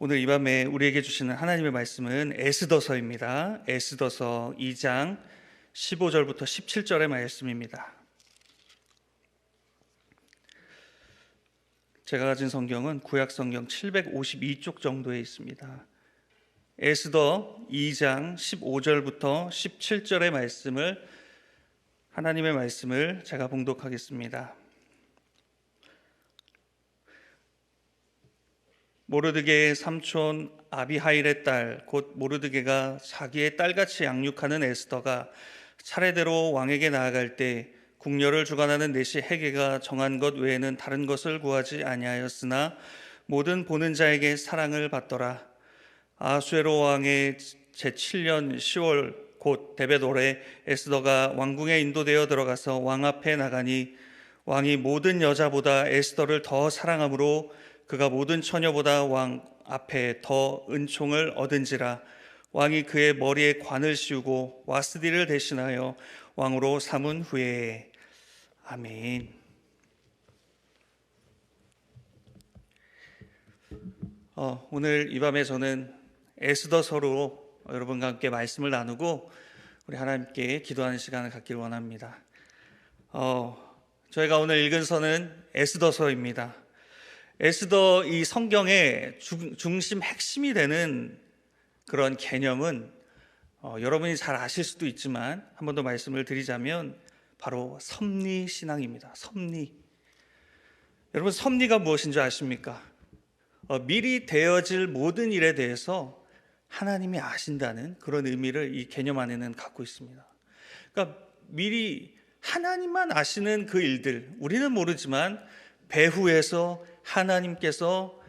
오늘 이 밤에 우리에게 주시는 하나님의 말씀은 에스더서입니다. 에스더서 2장 15절부터 17절의 말씀입니다. 제가 가진 성경은 구약 성경 752쪽 정도에 있습니다. 에스더 2장 15절부터 17절의 말씀을 하나님의 말씀을 제가 봉독하겠습니다. 모르드게의 삼촌 아비하일의 딸, 곧 모르드게가 자기의 딸같이 양육하는 에스더가 차례대로 왕에게 나아갈 때 궁녀를 주관하는 내시 헤게가 정한 것 외에는 다른 것을 구하지 아니하였으나 모든 보는 자에게 사랑을 받더라. 아수에로 왕의 제7년 10월 곧 데벳올에 에스더가 왕궁에 인도되어 들어가서 왕 앞에 나가니 왕이 모든 여자보다 에스더를 더 사랑하므로 그가 모든 처녀보다 왕 앞에 더 은총을 얻은지라. 왕이 그의 머리에 관을 씌우고 와스디를 대신하여 왕으로 삼은 후에. 아멘. 오늘 이 밤에 저는 에스더서로 여러분과 함께 말씀을 나누고 우리 하나님께 기도하는 시간을 갖기를 원합니다. 저희가 오늘 읽은 서는 에스더서입니다. 에스더 이 성경의 중심 핵심이 되는 그런 개념은 여러분이 잘 아실 수도 있지만 한 번 더 말씀을 드리자면 바로 섭리신앙입니다. 섭리. 여러분, 섭리가 무엇인 줄 아십니까? 미리 되어질 모든 일에 대해서 하나님이 아신다는 그런 의미를 이 개념 안에는 갖고 있습니다. 그러니까 미리 하나님만 아시는 그 일들, 우리는 모르지만 배후에서 하나님께서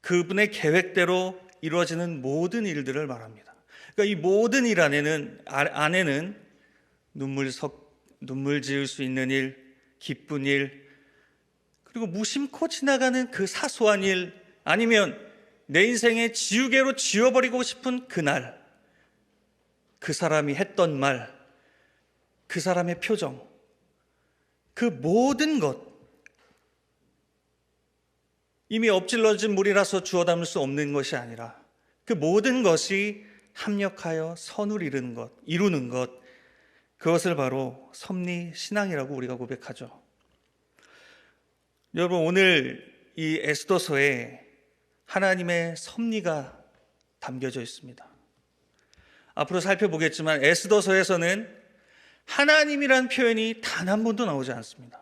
그분의 계획대로 이루어지는 모든 일들을 말합니다. 그러니까 이 모든 일 안에는 눈물 지을 수 있는 일, 기쁜 일, 그리고 무심코 지나가는 그 사소한 일, 아니면 내 인생의 지우개로 지워버리고 싶은 그날, 그 사람이 했던 말, 그 사람의 표정, 그 모든 것, 이미 엎질러진 물이라서 주워 담을 수 없는 것이 아니라 그 모든 것이 합력하여 선을 이루는 것, 그것을 바로 섭리신앙이라고 우리가 고백하죠. 여러분, 오늘 이 에스더서에 하나님의 섭리가 담겨져 있습니다. 앞으로 살펴보겠지만 에스더서에서는 하나님이란 표현이 단 한 번도 나오지 않습니다.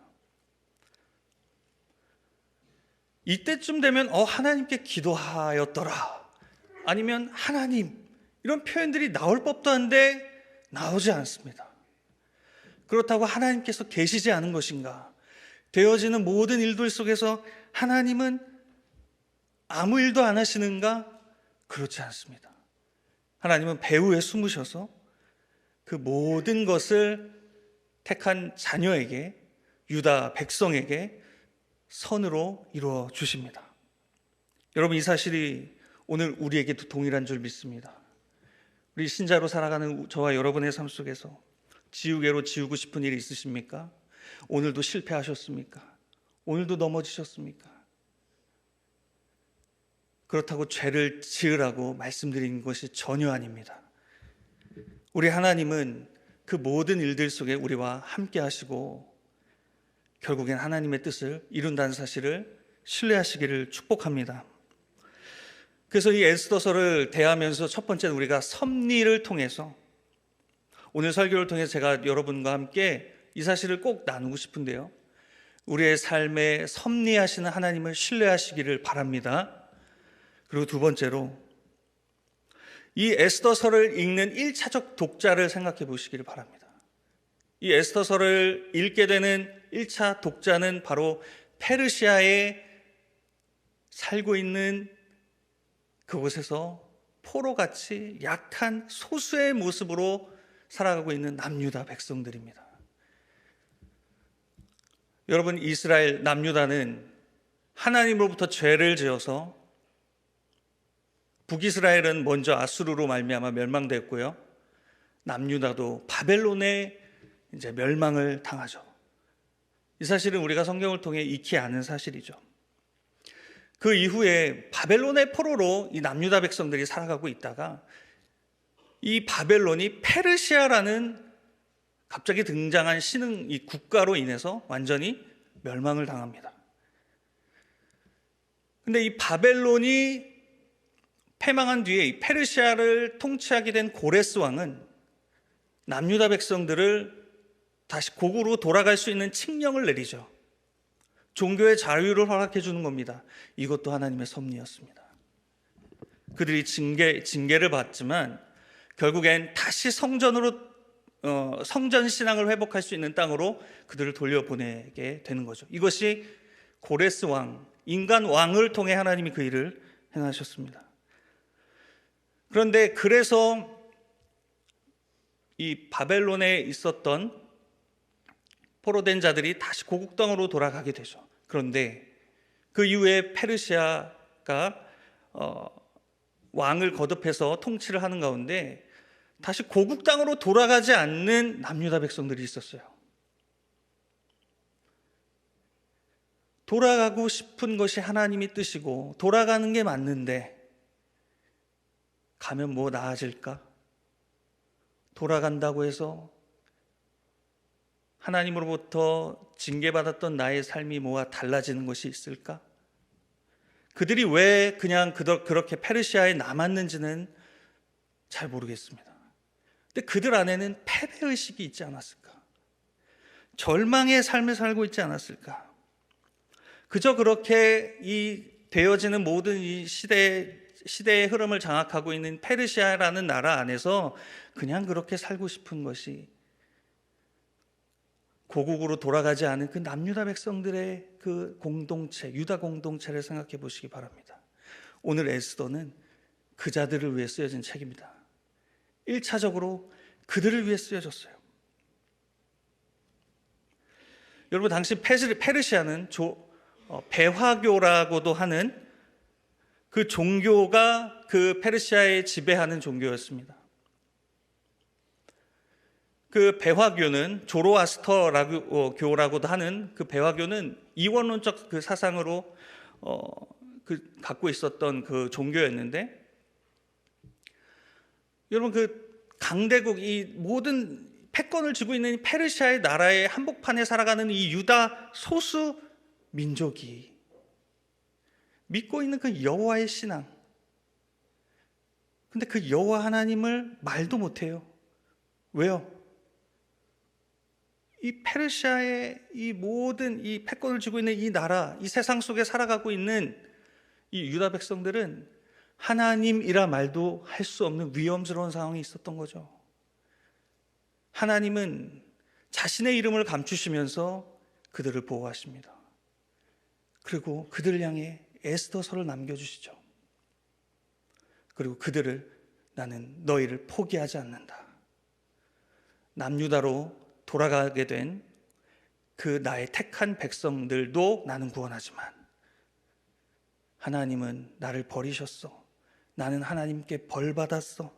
이때쯤 되면 하나님께 기도하였더라, 아니면 하나님, 이런 표현들이 나올 법도 한데 나오지 않습니다. 그렇다고 하나님께서 계시지 않은 것인가? 되어지는 모든 일들 속에서 하나님은 아무 일도 안 하시는가? 그렇지 않습니다. 하나님은 배후에 숨으셔서 그 모든 것을 택한 자녀에게, 유다 백성에게 선으로 이루어 주십니다. 여러분, 이 사실이 오늘 우리에게도 동일한 줄 믿습니다. 우리 신자로 살아가는 저와 여러분의 삶 속에서 지우개로 지우고 싶은 일이 있으십니까? 오늘도 실패하셨습니까? 오늘도 넘어지셨습니까? 그렇다고 죄를 지으라고 말씀드린 것이 전혀 아닙니다. 우리 하나님은 그 모든 일들 속에 우리와 함께 하시고 결국엔 하나님의 뜻을 이룬다는 사실을 신뢰하시기를 축복합니다. 그래서 이 에스더서를 대하면서 첫 번째는 우리가 섭리를 통해서, 오늘 설교를 통해서 제가 여러분과 함께 이 사실을 꼭 나누고 싶은데요, 우리의 삶에 섭리하시는 하나님을 신뢰하시기를 바랍니다. 그리고 두 번째로 이 에스더서를 읽는 1차적 독자를 생각해 보시기를 바랍니다. 이 에스더서를 읽게 되는 1차 독자는 바로 페르시아에 살고 있는 그곳에서 포로같이 약한 소수의 모습으로 살아가고 있는 남유다 백성들입니다. 여러분, 이스라엘 남유다는 하나님으로부터 죄를 지어서, 북이스라엘은 먼저 아수르로 말미암아 멸망됐고요, 남유다도 바벨론에 이제 멸망을 당하죠. 이 사실은 우리가 성경을 통해 익히 아는 사실이죠. 그 이후에 바벨론의 포로로 이 남유다 백성들이 살아가고 있다가 이 바벨론이 페르시아라는 갑자기 등장한 신흥 이 국가로 인해서 완전히 멸망을 당합니다. 근데 이 바벨론이 패망한 뒤에 이 페르시아를 통치하게 된 고레스 왕은 남유다 백성들을 다시 고국으로 돌아갈 수 있는 칙령을 내리죠. 종교의 자유를 허락해 주는 겁니다. 이것도 하나님의 섭리였습니다. 그들이 징계를 받지만 결국엔 다시 성전 신앙을 회복할 수 있는 땅으로 그들을 돌려보내게 되는 거죠. 이것이 고레스 왕, 인간 왕을 통해 하나님이 그 일을 행하셨습니다. 그런데 그래서 이 바벨론에 있었던 포로된 자들이 다시 고국 땅으로 돌아가게 되죠. 그런데 그 이후에 페르시아가 왕을 거듭해서 통치를 하는 가운데 다시 고국 땅으로 돌아가지 않는 남유다 백성들이 있었어요. 돌아가고 싶은 것이 하나님의 뜻이고 돌아가는 게 맞는데 가면 뭐 나아질까? 돌아간다고 해서 하나님으로부터 징계받았던 나의 삶이 뭐가 달라지는 것이 있을까? 그들이 왜 그냥 그렇게 페르시아에 남았는지는 잘 모르겠습니다. 근데 그들 안에는 패배의식이 있지 않았을까? 절망의 삶을 살고 있지 않았을까? 그저 그렇게 되어지는 모든 이 시대의 흐름을 장악하고 있는 페르시아라는 나라 안에서 그냥 그렇게 살고 싶은 것이 고국으로 돌아가지 않은 그 남유다 백성들의 그 공동체, 유다 공동체를 생각해 보시기 바랍니다. 오늘 에스더는 그 자들을 위해 쓰여진 책입니다. 1차적으로 그들을 위해 쓰여졌어요. 여러분, 당시 페르시아는 배화교라고도 하는 그 종교가 그 페르시아에 지배하는 종교였습니다. 그 배화교는 조로아스터교라고도 하는 그 배화교는 이원론적 그 사상으로 갖고 있었던 그 종교였는데, 여러분 그 강대국 이 모든 패권을 쥐고 있는 페르시아의 나라의 한복판에 살아가는 이 유다 소수 민족이 믿고 있는 그 여호와의 신앙, 근데 그 여호와 하나님을 말도 못해요. 왜요? 이 페르시아의 이 모든 이 패권을 쥐고 있는 이 나라, 이 세상 속에 살아가고 있는 이 유다 백성들은 하나님이라 말도 할 수 없는 위험스러운 상황이 있었던 거죠. 하나님은 자신의 이름을 감추시면서 그들을 보호하십니다. 그리고 그들을 향해 에스더서를 남겨주시죠. 그리고 그들을 나는 너희를 포기하지 않는다. 남유다로 돌아가게 된 그 나의 택한 백성들도 나는 구원하지만 하나님은 나를 버리셨어. 나는 하나님께 벌 받았어.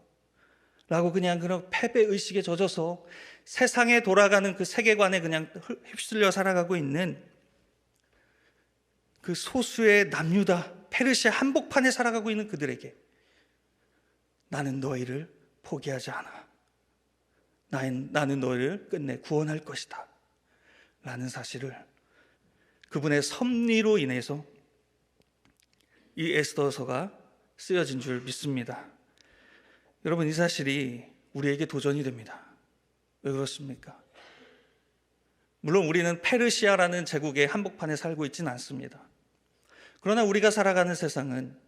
라고 그냥 그런 패배의식에 젖어서 세상에 돌아가는 그 세계관에 그냥 휩쓸려 살아가고 있는 그 소수의 남유다, 페르시아 한복판에 살아가고 있는 그들에게 나는 너희를 포기하지 않아. 나는 너희를 끝내 구원할 것이다. 라는 사실을 그분의 섭리로 인해서 이 에스더서가 쓰여진 줄 믿습니다. 여러분, 이 사실이 우리에게 도전이 됩니다. 왜 그렇습니까? 물론 우리는 페르시아라는 제국의 한복판에 살고 있지는 않습니다. 그러나 우리가 살아가는 세상은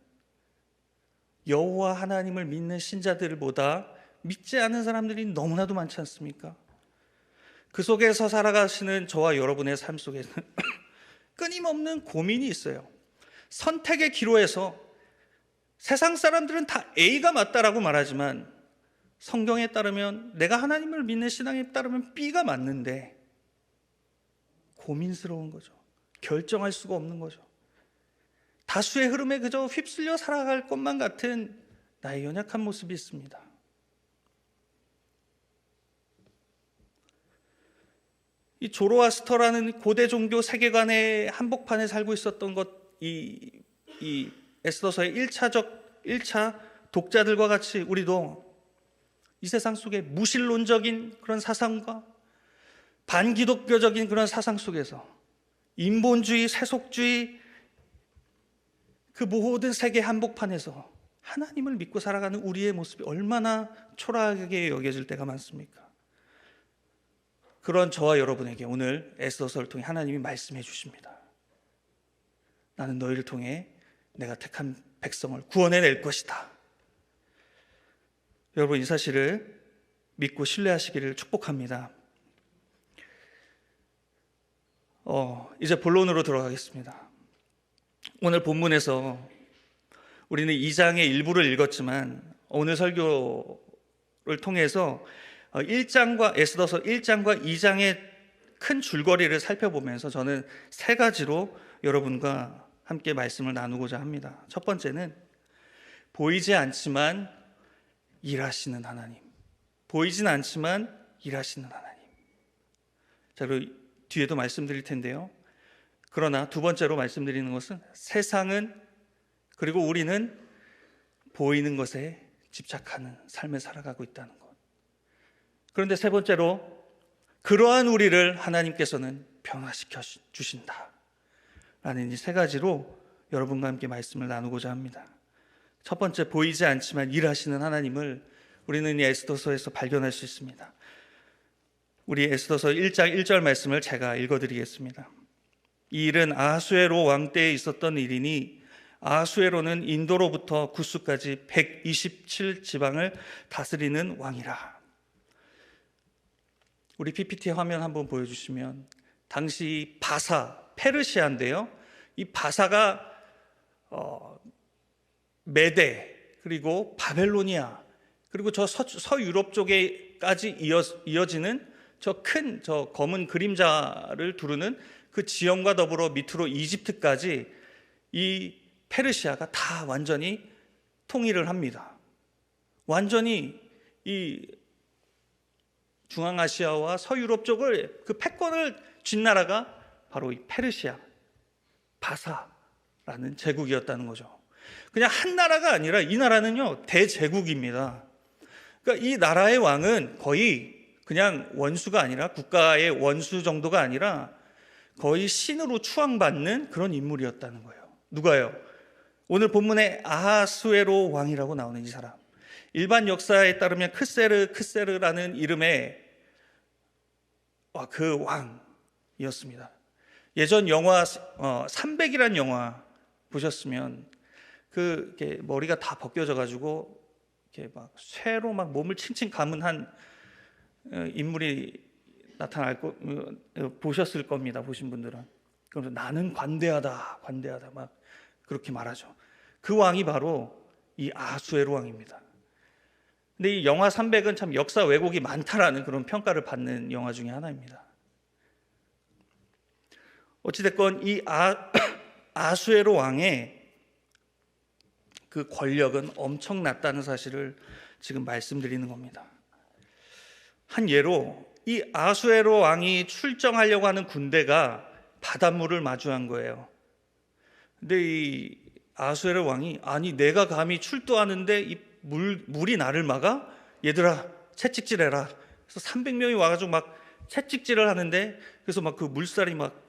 여호와 하나님을 믿는 신자들보다 믿지 않는 사람들이 너무나도 많지 않습니까? 그 속에서 살아가시는 저와 여러분의 삶 속에는 끊임없는 고민이 있어요. 선택의 기로에서 세상 사람들은 다 A가 맞다라고 말하지만 성경에 따르면, 내가 하나님을 믿는 신앙에 따르면 B가 맞는데 고민스러운 거죠. 결정할 수가 없는 거죠. 다수의 흐름에 그저 휩쓸려 살아갈 것만 같은 나의 연약한 모습이 있습니다. 이 조로아스터라는 고대 종교 세계관의 한복판에 살고 있었던 이 이 에스더서의 1차 독자들과 같이 우리도 이 세상 속에 무신론적인 그런 사상과 반기독교적인 그런 사상 속에서 인본주의, 세속주의 그 모든 세계 한복판에서 하나님을 믿고 살아가는 우리의 모습이 얼마나 초라하게 여겨질 때가 많습니까? 그런 저와 여러분에게 오늘 에스더서를 통해 하나님이 말씀해 주십니다. 나는 너희를 통해 내가 택한 백성을 구원해낼 것이다. 여러분, 이 사실을 믿고 신뢰하시기를 축복합니다. 이제 본론으로 들어가겠습니다. 오늘 본문에서 우리는 2장의 일부를 읽었지만 오늘 설교를 통해서 에스더서 1장과 2장의 큰 줄거리를 살펴보면서 저는 세 가지로 여러분과 함께 말씀을 나누고자 합니다. 첫 번째는 보이지 않지만 일하시는 하나님. 보이진 않지만 일하시는 하나님. 자, 그리고 뒤에도 말씀드릴 텐데요. 그러나 두 번째로 말씀드리는 것은 세상은, 그리고 우리는 보이는 것에 집착하는 삶을 살아가고 있다는 것. 그런데 세 번째로 그러한 우리를 하나님께서는 변화시켜 주신다 라는 이 세 가지로 여러분과 함께 말씀을 나누고자 합니다. 첫 번째, 보이지 않지만 일하시는 하나님을 우리는 이 에스더서에서 발견할 수 있습니다. 우리 에스더서 1장 1절 말씀을 제가 읽어드리겠습니다. 이 일은 아하수에로 왕 때에 있었던 일이니 아하수에로는 인도로부터 구스까지 127지방을 다스리는 왕이라. 우리 PPT 화면 한번 보여주시면 당시 바사, 페르시아인데요. 이 바사가 메데, 그리고 바벨로니아, 그리고 저 서유럽 쪽에까지 이어지는 저 검은 그림자를 두르는 그 지형과 더불어 밑으로 이집트까지 이 페르시아가 다 완전히 통일을 합니다. 완전히 이 중앙아시아와 서유럽 쪽을 그 패권을 쥔 나라가 바로 이 페르시아, 바사라는 제국이었다는 거죠. 그냥 한 나라가 아니라 이 나라는요, 대제국입니다. 그러니까 이 나라의 왕은 거의 그냥 원수가 아니라, 국가의 원수 정도가 아니라 거의 신으로 추앙받는 그런 인물이었다는 거예요. 누가요? 오늘 본문에 아하수에로 왕이라고 나오는 이 사람. 일반 역사에 따르면 크세르라는 이름의 그 왕이었습니다. 예전 영화 300이라는 영화 보셨으면 이렇게 머리가 다 벗겨져 가지고 이렇게 막 쇠로 막 몸을 칭칭 감은 한 인물이 보셨을 겁니다. 보신 분들은. 그러면서 나는 관대하다 막 그렇게 말하죠. 그 왕이 바로 이 아하수에로 왕입니다. 근데 이 영화 300은 참 역사 왜곡이 많다라는 그런 평가를 받는 영화 중에 하나입니다. 어찌됐건 이 아하수에로 왕의 그 권력은 엄청났다는 사실을 지금 말씀드리는 겁니다. 한 예로 이 아하수에로 왕이 출정하려고 하는 군대가 바닷물을 마주한 거예요. 근데 이 아하수에로 왕이, 아니 내가 감히 출도하는데 이 물이 나를 막아? 얘들아 채찍질해라. 그래서 300명이 와가지고 막 채찍질을 하는데, 그래서 막 그 물살이 막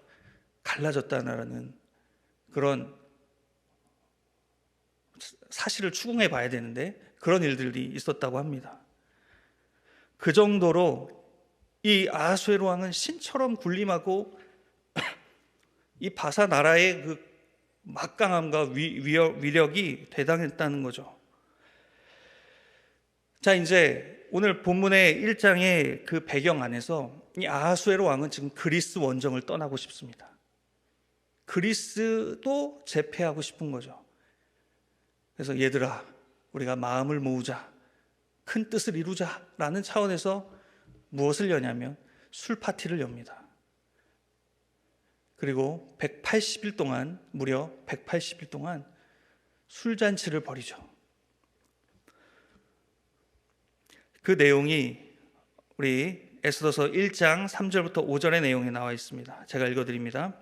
갈라졌다는 그런 사실을 추궁해 봐야 되는데 그런 일들이 있었다고 합니다. 그 정도로 이 아하수에로 왕은 신처럼 군림하고 이 바사 나라의 그 막강함과 위력이 대단했다는 거죠. 자, 이제 오늘 본문의 1장의 그 배경 안에서 이 아하수에로 왕은 지금 그리스 원정을 떠나고 싶습니다. 그리스도 제패하고 싶은 거죠. 그래서 얘들아, 우리가 마음을 모으자, 큰 뜻을 이루자라는 차원에서 무엇을 여냐면 술 파티를 엽니다. 그리고 180일 동안, 무려 180일 동안 술잔치를 벌이죠. 그 내용이 우리 에스더서 1장 3절부터 5절의 내용에 나와 있습니다. 제가 읽어드립니다.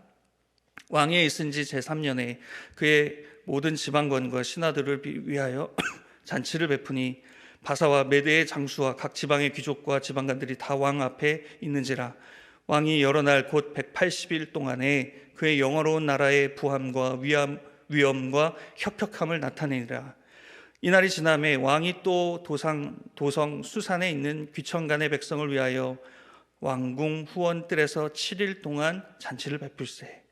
왕위에 있은 지 제3년에 그의 모든 지방관과 신하들을 위하여 잔치를 베푸니 바사와 메대의 장수와 각 지방의 귀족과 지방관들이 다 왕 앞에 있는지라. 왕이 여러 날 곧 180일 동안에 그의 영화로운 나라의 부함과 위엄과 혁혁함을 나타내니라. 이날이 지남에 왕이 또 도성 수산에 있는 귀천간의 백성을 위하여 왕궁 후원뜰에서 7일 동안 잔치를 베풀세.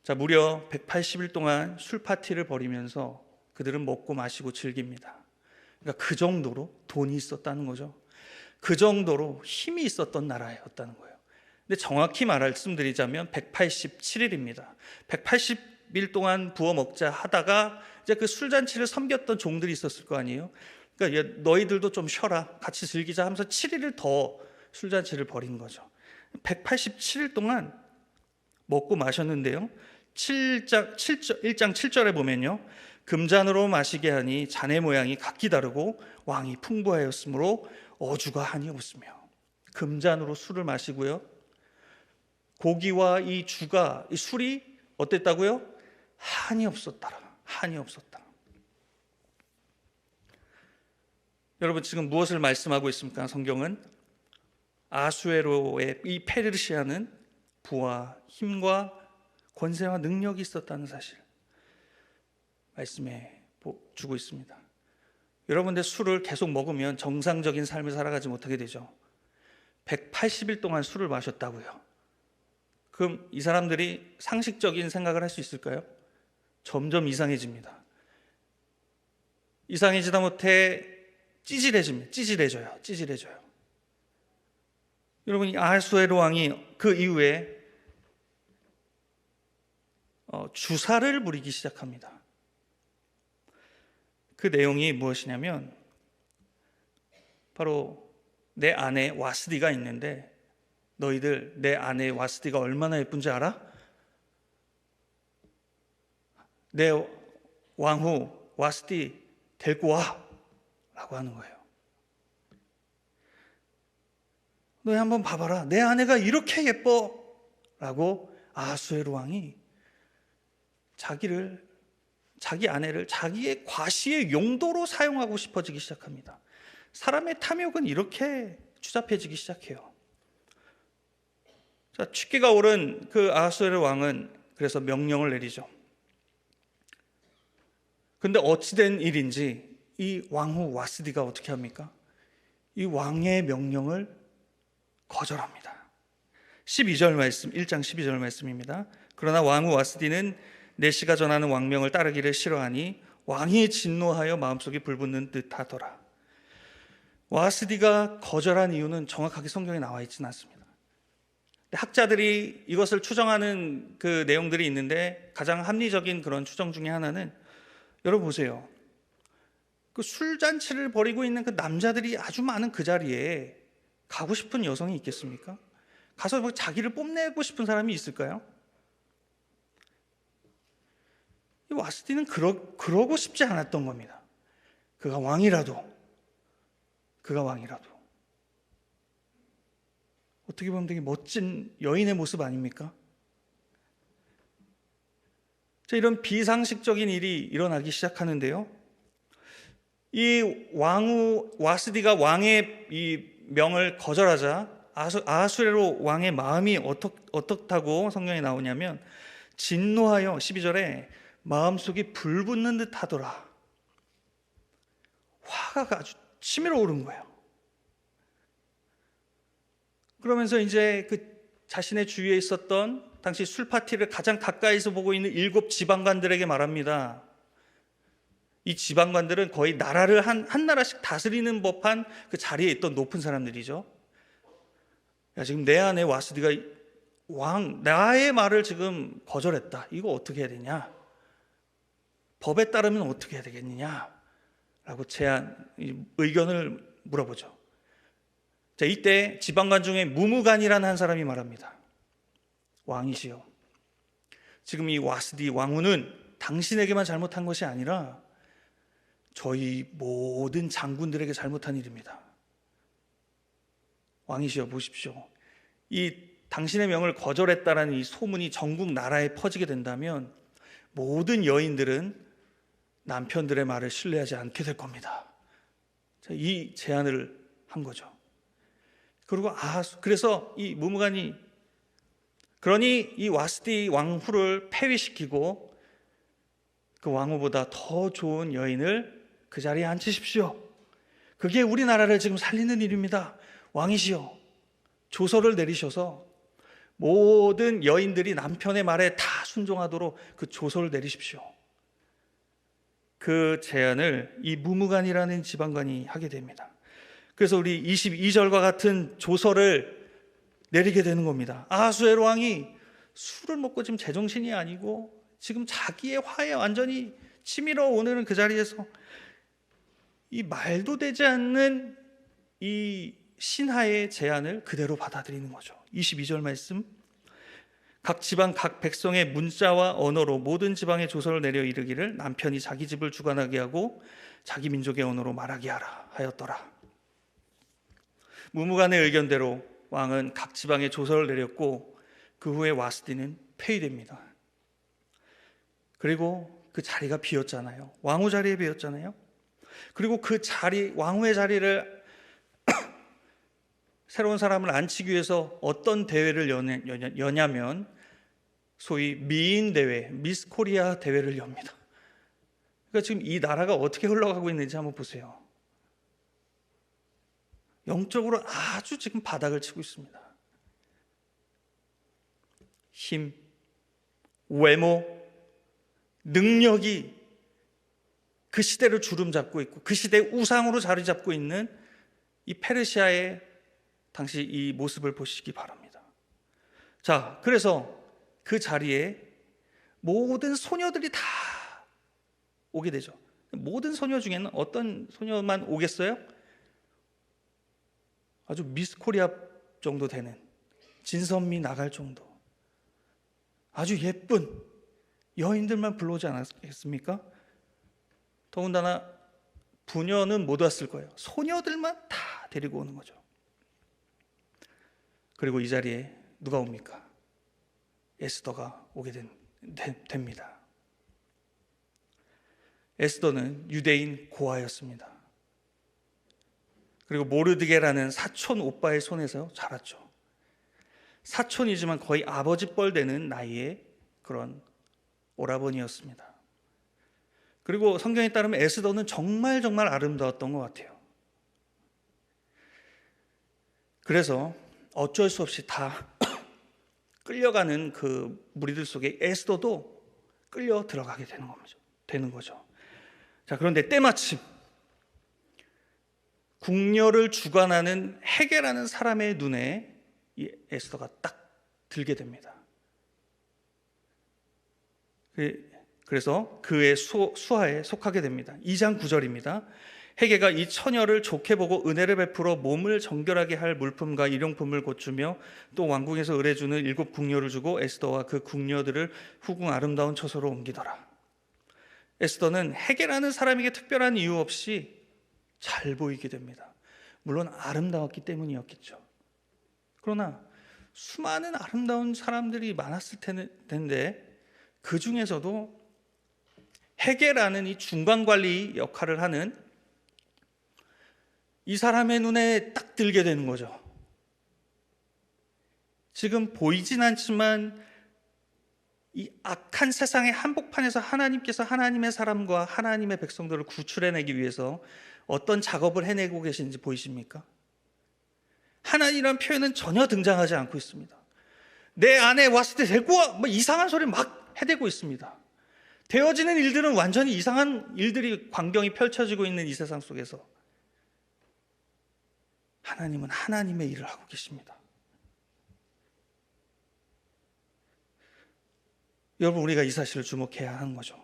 자, 무려 180일 동안 술 파티를 벌이면서 그들은 먹고 마시고 즐깁니다. 그러니까 그 정도로 돈이 있었다는 거죠. 그 정도로 힘이 있었던 나라였다는 거예요. 근데 정확히 말씀드리자면 187일입니다. 180일 동안 부어 먹자 하다가 이제 그 술잔치를 섬겼던 종들이 있었을 거 아니에요. 그러니까 너희들도 좀 쉬어라, 같이 즐기자 하면서 7일을 더 술잔치를 벌인 거죠. 187일 동안 먹고 마셨는데요. 1장 7절에 보면요, 금잔으로 마시게 하니 잔의 모양이 각기 다르고 왕이 풍부하였으므로 어주가 한이 없으며. 금잔으로 술을 마시고요, 고기와 이 주가, 이 술이 어땠다고요? 한이 없었더라. 한이 없었다. 여러분, 지금 무엇을 말씀하고 있습니까? 성경은 아수에로의 이 페르시아는 부와 힘과 권세와 능력이 있었다는 사실 말씀해 주고 있습니다. 여러분들 술을 계속 먹으면 정상적인 삶을 살아가지 못하게 되죠. 180일 동안 술을 마셨다고요. 그럼 이 사람들이 상식적인 생각을 할 수 있을까요? 점점 이상해집니다. 이상해지다 못해 찌질해져요. 여러분, 이 아하수에로 왕이 그 이후에 주사를 부리기 시작합니다. 그 내용이 무엇이냐면 바로 내 아내 와스디가 있는데, 너희들 내 아내 와스디가 얼마나 예쁜지 알아? 내 왕후 와스디 데리고 와 라고 하는 거예요. 너희 한번 봐봐라, 내 아내가 이렇게 예뻐 라고 아하수에로 왕이 자기 아내를 자기의 과시의 용도로 사용하고 싶어지기 시작합니다. 사람의 탐욕은 이렇게 추잡해지기 시작해요. 자, 취기가 오른 그 아하수에로 왕은 그래서 명령을 내리죠. 근데 어찌된 일인지 이 왕후 와스디가 어떻게 합니까? 이 왕의 명령을 거절합니다. 12절 말씀, 1장 12절 말씀입니다. 그러나 왕후 와스디는 내시가 전하는 왕명을 따르기를 싫어하니 왕이 진노하여 마음속에 불붙는 듯 하더라. 와스디가 거절한 이유는 정확하게 성경에 나와 있지는 않습니다. 학자들이 이것을 추정하는 그 내용들이 있는데, 가장 합리적인 그런 추정 중에 하나는, 여러분 보세요. 그 술잔치를 벌이고 있는 그 남자들이 아주 많은 그 자리에 가고 싶은 여성이 있겠습니까? 가서 뭐 자기를 뽐내고 싶은 사람이 있을까요? 이 와스디는 그러고 싶지 않았던 겁니다. 그가 왕이라도 어떻게 보면 되게 멋진 여인의 모습 아닙니까? 자, 이런 비상식적인 일이 일어나기 시작하는데요, 이 왕후 와스디가 왕의 이 명을 거절하자 아하수에로 왕의 마음이 어떻다고 성경에 나오냐면, 진노하여 12절에 마음속이 불붙는 듯 하더라. 화가 아주 치밀어 오른 거예요. 그러면서 이제 그 자신의 주위에 있었던 당시 술 파티를 가장 가까이서 보고 있는 7 지방관들에게 말합니다. 이 지방관들은 거의 나라를 한 나라씩 다스리는 법한 그 자리에 있던 높은 사람들이죠. 야, 지금 내 아내 와스디가 나의 말을 지금 거절했다. 이거 어떻게 해야 되냐? 법에 따르면 어떻게 해야 되겠느냐? 라고 의견을 물어보죠. 자, 이때 지방관 중에 무무간이라는 한 사람이 말합니다. 왕이시여, 지금 이 와스디 왕후는 당신에게만 잘못한 것이 아니라 저희 모든 장군들에게 잘못한 일입니다. 왕이시여, 보십시오. 이 당신의 명을 거절했다라는 이 소문이 전국 나라에 퍼지게 된다면 모든 여인들은 남편들의 말을 신뢰하지 않게 될 겁니다. 이 제안을 한 거죠. 그리고 그래서 이 무무간이 그러니 이 와스디 왕후를 폐위시키고 그 왕후보다 더 좋은 여인을 그 자리에 앉히십시오. 그게 우리나라를 지금 살리는 일입니다. 왕이시여, 조서를 내리셔서 모든 여인들이 남편의 말에 다 순종하도록 그 조서를 내리십시오. 그 제안을 이 무무간이라는 지방관이 하게 됩니다. 그래서 우리 22절과 같은 조서를 내리게 되는 겁니다. 아하수에로 왕이 술을 먹고 지금 제정신이 아니고 지금 자기의 화에 완전히 치밀어 오는 그 자리에서 이 말도 되지 않는 이 신하의 제안을 그대로 받아들이는 거죠. 22절 말씀, 각 지방 각 백성의 문자와 언어로 모든 지방의 조서를 내려 이르기를 남편이 자기 집을 주관하게 하고 자기 민족의 언어로 말하게 하라 하였더라. 무무간의 의견대로 왕은 각 지방에 조서를 내렸고 그 후에 와스디는 폐위됩니다. 그리고 그 자리가 비었잖아요. 왕후 자리에 비었잖아요. 그리고 그 자리, 왕후의 자리를 새로운 사람을 앉히기 위해서 어떤 대회를 여냐면 소위 미인 대회, 미스 코리아 대회를 엽니다. 그러니까 지금 이 나라가 어떻게 흘러가고 있는지 한번 보세요. 영적으로 아주 지금 바닥을 치고 있습니다. 힘, 외모, 능력이 그 시대를 주름잡고 있고 그 시대의 우상으로 자리 잡고 있는 이 페르시아의 당시 이 모습을 보시기 바랍니다. 자, 그래서 그 자리에 모든 소녀들이 다 오게 되죠. 모든 소녀 중에는 어떤 소녀만 오겠어요? 아주 미스 코리아 정도 되는, 진선미 나갈 정도, 아주 예쁜 여인들만 불러오지 않았겠습니까? 더군다나 부녀는 못 왔을 거예요. 소녀들만 다 데리고 오는 거죠. 그리고 이 자리에 누가 옵니까? 에스더가 오게 됩니다. 에스더는 유대인 고아였습니다. 그리고 모르드게라는 사촌 오빠의 손에서 자랐죠. 사촌이지만 거의 아버지 뻘 되는 나이의 그런 오라버니였습니다. 그리고 성경에 따르면 에스더는 정말 아름다웠던 것 같아요. 그래서 어쩔 수 없이 다 끌려가는 그 무리들 속에 에스더도 끌려 들어가게 되는 거죠. 자, 그런데 때마침 궁녀를 주관하는 헤게라는 사람의 눈에 이 에스더가 딱 들게 됩니다. 그래서 그의 수하에 속하게 됩니다. 2장 9절입니다. 헤게가 이 처녀를 좋게 보고 은혜를 베풀어 몸을 정결하게 할 물품과 일용품을 고추며 또 왕궁에서 의뢰주는 7 궁녀를 주고 에스더와 그 궁녀들을 후궁 아름다운 처소로 옮기더라. 에스더는 헤게라는 사람에게 특별한 이유 없이 잘 보이게 됩니다. 물론 아름다웠기 때문이었겠죠. 그러나 수많은 아름다운 사람들이 많았을 텐데 그 중에서도 헤게라는 이 중간관리 역할을 하는 이 사람의 눈에 딱 들게 되는 거죠. 지금 보이진 않지만 이 악한 세상의 한복판에서 하나님께서 하나님의 사람과 하나님의 백성들을 구출해내기 위해서 어떤 작업을 해내고 계신지 보이십니까? 하나님이라는 표현은 전혀 등장하지 않고 있습니다. 내 안에 왔을 때 데리고 와! 뭐 이상한 소리 막 해대고 있습니다. 되어지는 일들은 완전히 이상한 일들이 광경이 펼쳐지고 있는 이 세상 속에서 하나님은 하나님의 일을 하고 계십니다. 여러분, 우리가 이 사실을 주목해야 하는 거죠.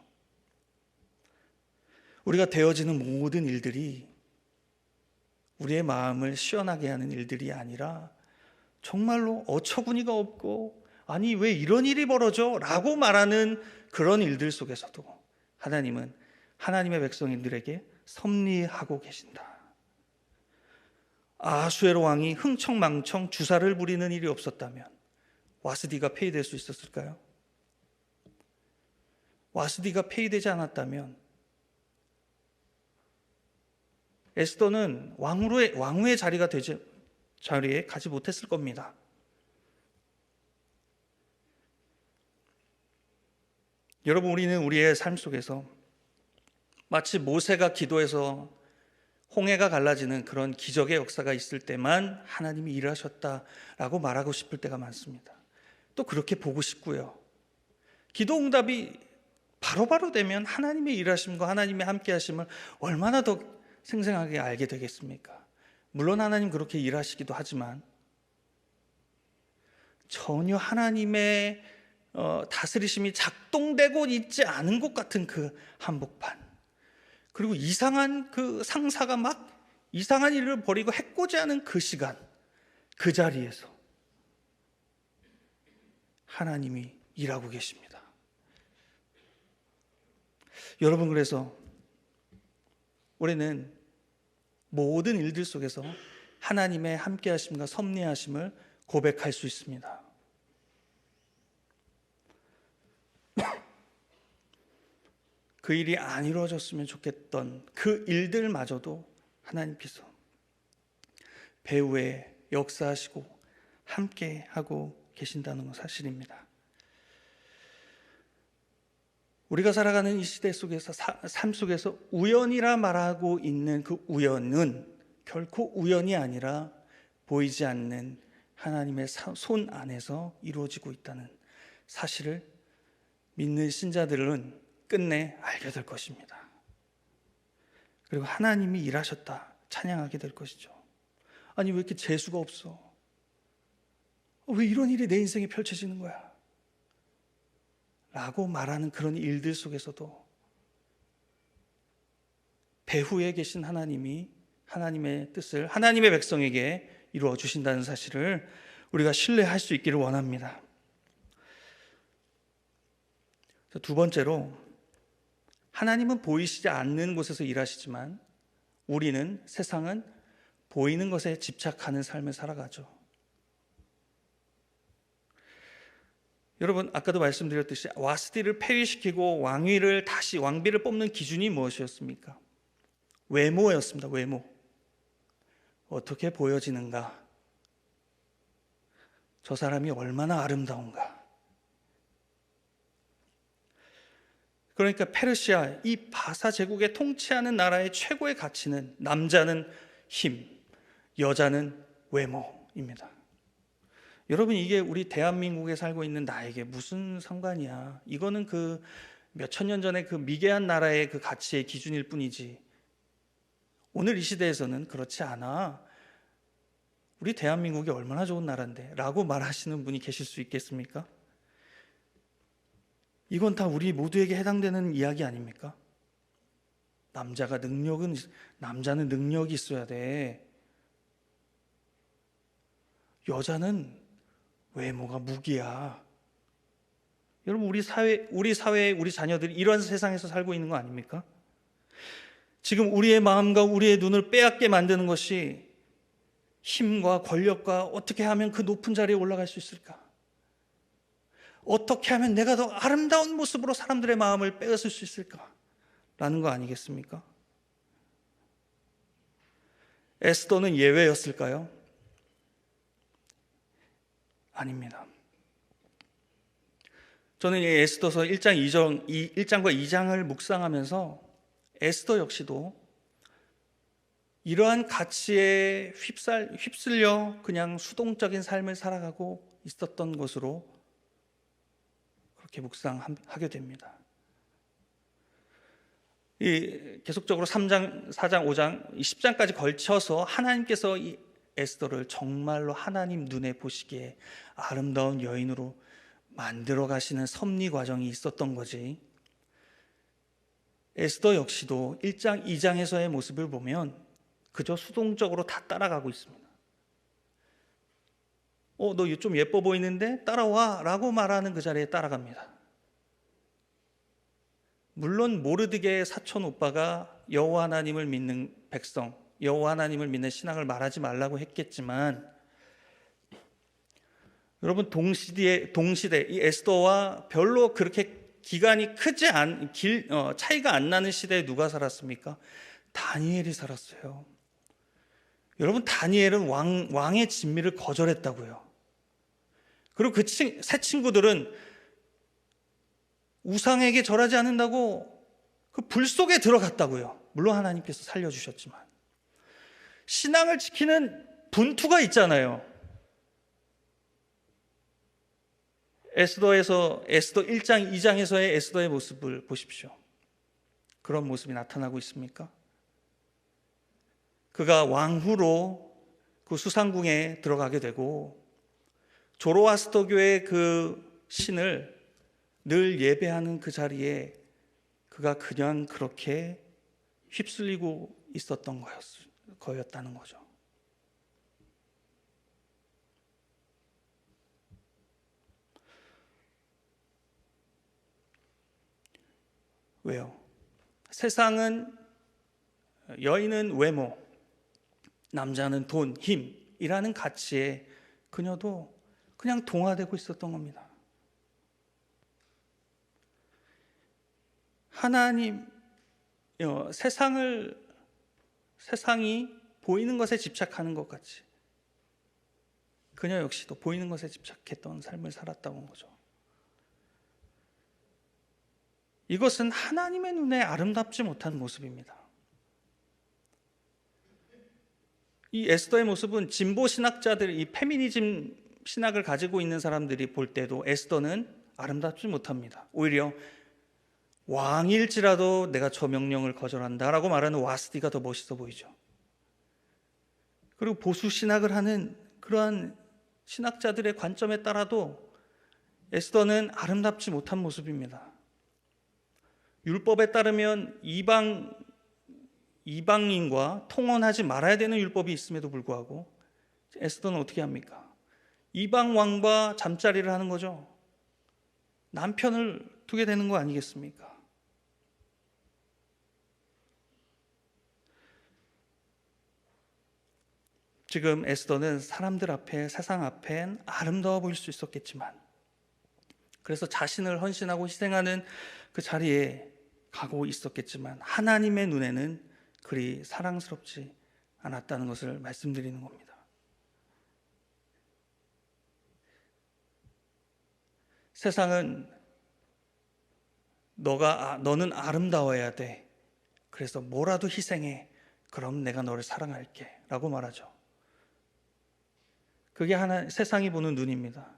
우리가 되어지는 모든 일들이 우리의 마음을 시원하게 하는 일들이 아니라 정말로 어처구니가 없고 아니 왜 이런 일이 벌어져? 라고 말하는 그런 일들 속에서도 하나님은 하나님의 백성들에게 섭리하고 계신다. 아하수에로 왕이 흥청망청 주사를 부리는 일이 없었다면 와스디가 폐위될 수 있었을까요? 와스디가 폐위되지 않았다면 에스더는 왕후의 자리에 가지 못했을 겁니다. 여러분, 우리는 우리의 삶 속에서 마치 모세가 기도해서 홍해가 갈라지는 그런 기적의 역사가 있을 때만 하나님이 일하셨다라고 말하고 싶을 때가 많습니다. 또 그렇게 보고 싶고요. 기도 응답이 바로바로 되면 하나님의 일하심과 하나님의 함께 하심을 얼마나 더 생생하게 알게 되겠습니까? 물론 하나님 그렇게 일하시기도 하지만 전혀 하나님의 다스리심이 작동되고 있지 않은 것 같은 그 한복판, 그리고 이상한 그 상사가 막 이상한 일을 벌이고 해코지하는 그 시간, 그 자리에서 하나님이 일하고 계십니다. 여러분, 그래서 우리는 모든 일들 속에서 하나님의 함께하심과 섭리하심을 고백할 수 있습니다. 그 일이 안 이루어졌으면 좋겠던 그 일들마저도 하나님께서 배후에 역사하시고 함께하고 계신다는 건 사실입니다. 우리가 살아가는 이 시대 속에서 삶 속에서 우연이라 말하고 있는 그 우연은 결코 우연이 아니라 보이지 않는 하나님의 손 안에서 이루어지고 있다는 사실을 믿는 신자들은 끝내 알게 될 것입니다. 그리고 하나님이 일하셨다 찬양하게 될 것이죠. 아니, 왜 이렇게 재수가 없어? 왜 이런 일이 내 인생에 펼쳐지는 거야? 라고 말하는 그런 일들 속에서도 배후에 계신 하나님이 하나님의 뜻을 하나님의 백성에게 이루어 주신다는 사실을 우리가 신뢰할 수 있기를 원합니다. 두 번째로, 하나님은 보이시지 않는 곳에서 일하시지만 우리는, 세상은 보이는 것에 집착하는 삶을 살아가죠. 여러분, 아까도 말씀드렸듯이 와스디를 폐위시키고 왕비를 뽑는 기준이 무엇이었습니까? 외모였습니다. 외모. 어떻게 보여지는가? 저 사람이 얼마나 아름다운가? 그러니까 페르시아, 이 바사 제국에 통치하는 나라의 최고의 가치는 남자는 힘, 여자는 외모입니다. 여러분, 이게 우리 대한민국에 살고 있는 나에게 무슨 상관이야? 이거는 그 몇천 년 전에 그 미개한 나라의 그 가치의 기준일 뿐이지, 오늘 이 시대에서는 그렇지 않아. 우리 대한민국이 얼마나 좋은 나라인데 라고 말하시는 분이 계실 수 있겠습니까? 이건 다 우리 모두에게 해당되는 이야기 아닙니까? 남자는 능력이 있어야 돼. 여자는 외모가 무기야. 여러분, 우리 사회에 우리 자녀들이 이런 세상에서 살고 있는 거 아닙니까? 지금 우리의 마음과 우리의 눈을 빼앗게 만드는 것이 힘과 권력과 어떻게 하면 그 높은 자리에 올라갈 수 있을까? 어떻게 하면 내가 더 아름다운 모습으로 사람들의 마음을 빼앗을 수 있을까? 라는 거 아니겠습니까? 에스더는 예외였을까요? 아닙니다. 저는 이 에스더서 1장과 2장을 묵상하면서 에스더 역시도 이러한 가치에 휩쓸려 그냥 수동적인 삶을 살아가고 있었던 것으로 그렇게 묵상하게 됩니다. 계속적으로 3장, 4장, 5장, 10장까지 걸쳐서 하나님께서 이 에스더를 정말로 하나님 눈에 보시기에 아름다운 여인으로 만들어 가시는 섭리 과정이 있었던 거지. 에스더 역시도 1장, 2장에서의 모습을 보면 그저 수동적으로 다 따라가고 있습니다. 너 좀 예뻐 보이는데 따라와 라고 말하는 그 자리에 따라갑니다. 물론 모르드게의 사촌 오빠가 여호와 하나님을 믿는 백성, 여호와 하나님을 믿는 신앙을 말하지 말라고 했겠지만, 여러분, 동시대 이 에스더와 별로 그렇게 기간이 차이가 안 나는 시대에 누가 살았습니까? 다니엘이 살았어요. 여러분, 다니엘은 왕의 진미를 거절했다고요. 그리고 그 세 친구들은 우상에게 절하지 않는다고 그 불 속에 들어갔다고요. 물론 하나님께서 살려주셨지만. 신앙을 지키는 분투가 있잖아요. 에스더 1장 2장에서의 에스더의 모습을 보십시오. 그런 모습이 나타나고 있습니까? 그가 왕후로 그 수상궁에 들어가게 되고 조로아스터교의 그 신을 늘 예배하는 그 자리에 그가 그냥 그렇게 휩쓸리고 있었던 거였다는 거죠. 왜요? 세상은 여인은 외모, 남자는 돈, 힘이라는 가치에 그녀도 그냥 동화되고 있었던 겁니다. 하나님, 세상이 보이는 것에 집착하는 것 같이 그녀 역시도 보이는 것에 집착했던 삶을 살았다는 거죠. 이것은 하나님의 눈에 아름답지 못한 모습입니다. 이 에스더의 모습은 진보 신학자들, 이 페미니즘 신학을 가지고 있는 사람들이 볼 때도 에스더는 아름답지 못합니다. 오히려 왕일지라도 내가 저 명령을 거절한다라고 말하는 와스디가 더 멋있어 보이죠. 그리고 보수 신학을 하는 그러한 신학자들의 관점에 따라도 에스더는 아름답지 못한 모습입니다. 율법에 따르면 이방인과 통혼하지 말아야 되는 율법이 있음에도 불구하고 에스더는 어떻게 합니까? 이방 왕과 잠자리를 하는 거죠. 남편을 두게 되는 거 아니겠습니까? 지금 에스더는 사람들 앞에, 세상 앞엔 아름다워 보일 수 있었겠지만, 그래서 자신을 헌신하고 희생하는 그 자리에 가고 있었겠지만 하나님의 눈에는 그리 사랑스럽지 않았다는 것을 말씀드리는 겁니다. 세상은 너는 아름다워야 돼. 그래서 뭐라도 희생해. 그럼 내가 너를 사랑할게. 라고 말하죠. 그게 세상이 보는 눈입니다.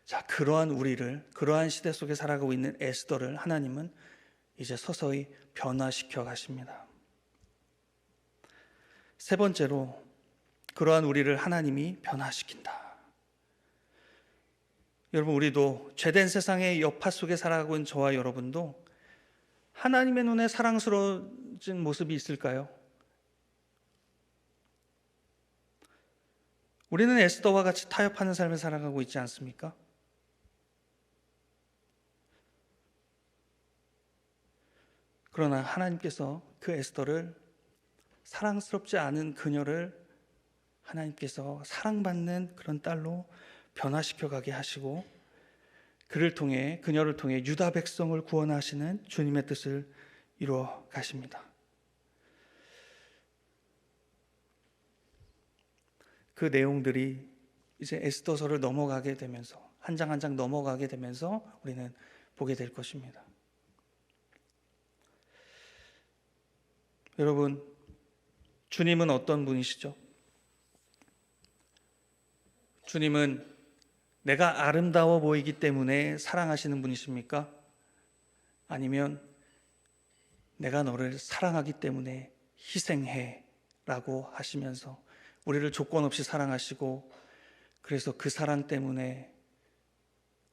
자, 그러한 시대 속에 살아가고 있는 에스더를 하나님은 이제 서서히 변화시켜 가십니다. 세 번째로, 그러한 우리를 하나님이 변화시킨다. 여러분, 우리도 죄된 세상의 여파 속에 살아가고 있는 저와 여러분도 하나님의 눈에 사랑스러워진 모습이 있을까요? 우리는 에스더와 같이 타협하는 삶을 살아가고 있지 않습니까? 그러나 하나님께서 그 에스더를, 사랑스럽지 않은 그녀를 하나님께서 사랑받는 그런 딸로 변화시켜 가게 하시고 그녀를 통해 유다 백성을 구원하시는 주님의 뜻을 이루어 가십니다. 그 내용들이 이제 에스더서를 넘어가게 되면서, 한 장 한 장 넘어가게 되면서 우리는 보게 될 것입니다. 여러분, 주님은 어떤 분이시죠? 주님은 내가 아름다워 보이기 때문에 사랑하시는 분이십니까? 아니면 내가 너를 사랑하기 때문에 희생해 라고 하시면서 우리를 조건 없이 사랑하시고, 그래서 그 사랑 때문에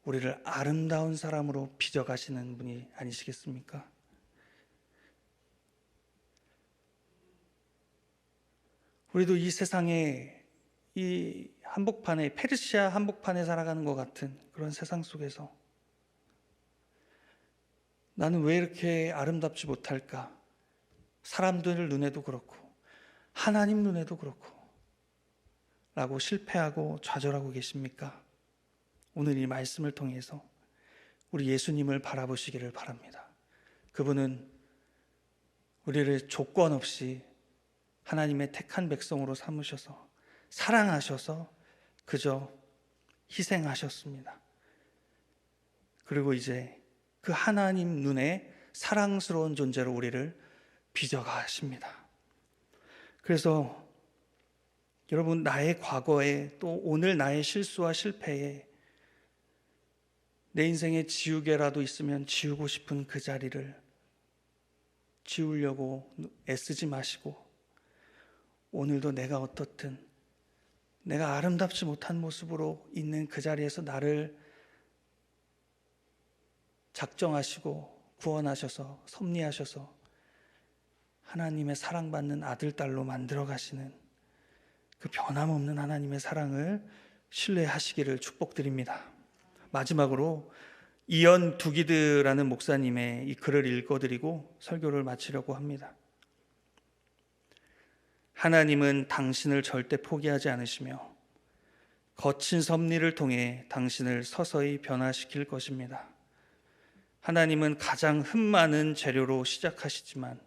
우리를 아름다운 사람으로 빚어가시는 분이 아니시겠습니까? 우리도 이 세상에, 이 한복판에, 페르시아 한복판에 살아가는 것 같은 그런 세상 속에서 나는 왜 이렇게 아름답지 못할까? 사람들 눈에도 그렇고 하나님 눈에도 그렇고 라고 실패하고 좌절하고 계십니까? 오늘 이 말씀을 통해서 우리 예수님을 바라보시기를 바랍니다. 그분은 우리를 조건 없이 하나님의 택한 백성으로 삼으셔서 사랑하셔서 그저 희생하셨습니다. 그리고 이제 그 하나님 눈에 사랑스러운 존재로 우리를 빚어가십니다. 그래서 여러분, 나의 과거에 또 오늘 나의 실수와 실패에 내 인생에 지우개라도 있으면 지우고 싶은 그 자리를 지우려고 애쓰지 마시고, 오늘도 내가 어떻든 내가 아름답지 못한 모습으로 있는 그 자리에서 나를 작정하시고 구원하셔서 섭리하셔서 하나님의 사랑받는 아들, 딸로 만들어 가시는 그 변함없는 하나님의 사랑을 신뢰하시기를 축복드립니다. 마지막으로 이연 두기드라는 목사님의 이 글을 읽어드리고 설교를 마치려고 합니다. 하나님은 당신을 절대 포기하지 않으시며 거친 섭리를 통해 당신을 서서히 변화시킬 것입니다. 하나님은 가장 흠많은 재료로 시작하시지만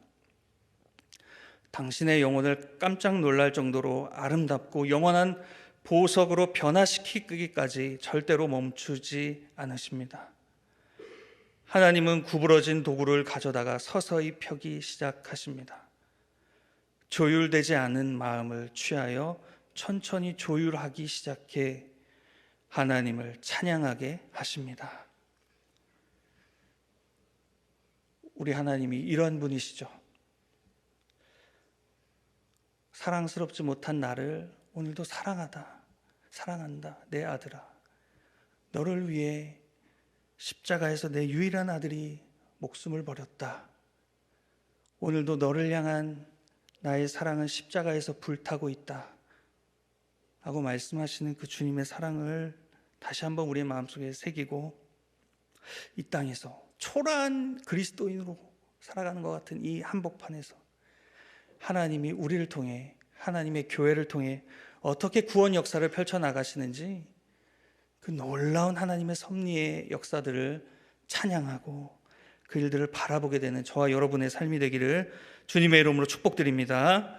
당신의 영혼을 깜짝 놀랄 정도로 아름답고 영원한 보석으로 변화시키기까지 절대로 멈추지 않으십니다. 하나님은 구부러진 도구를 가져다가 서서히 펴기 시작하십니다. 조율되지 않은 마음을 취하여 천천히 조율하기 시작해 하나님을 찬양하게 하십니다. 우리 하나님이 이런 분이시죠. 사랑스럽지 못한 나를 오늘도 사랑한다 내 아들아, 너를 위해 십자가에서 내 유일한 아들이 목숨을 버렸다. 오늘도 너를 향한 나의 사랑은 십자가에서 불타고 있다 하고 말씀하시는 그 주님의 사랑을 다시 한번 우리의 마음속에 새기고, 이 땅에서 초라한 그리스도인으로 살아가는 것 같은 이 한복판에서 하나님이 우리를 통해, 하나님의 교회를 통해 어떻게 구원 역사를 펼쳐나가시는지 그 놀라운 하나님의 섭리의 역사들을 찬양하고 그 일들을 바라보게 되는 저와 여러분의 삶이 되기를 주님의 이름으로 축복드립니다.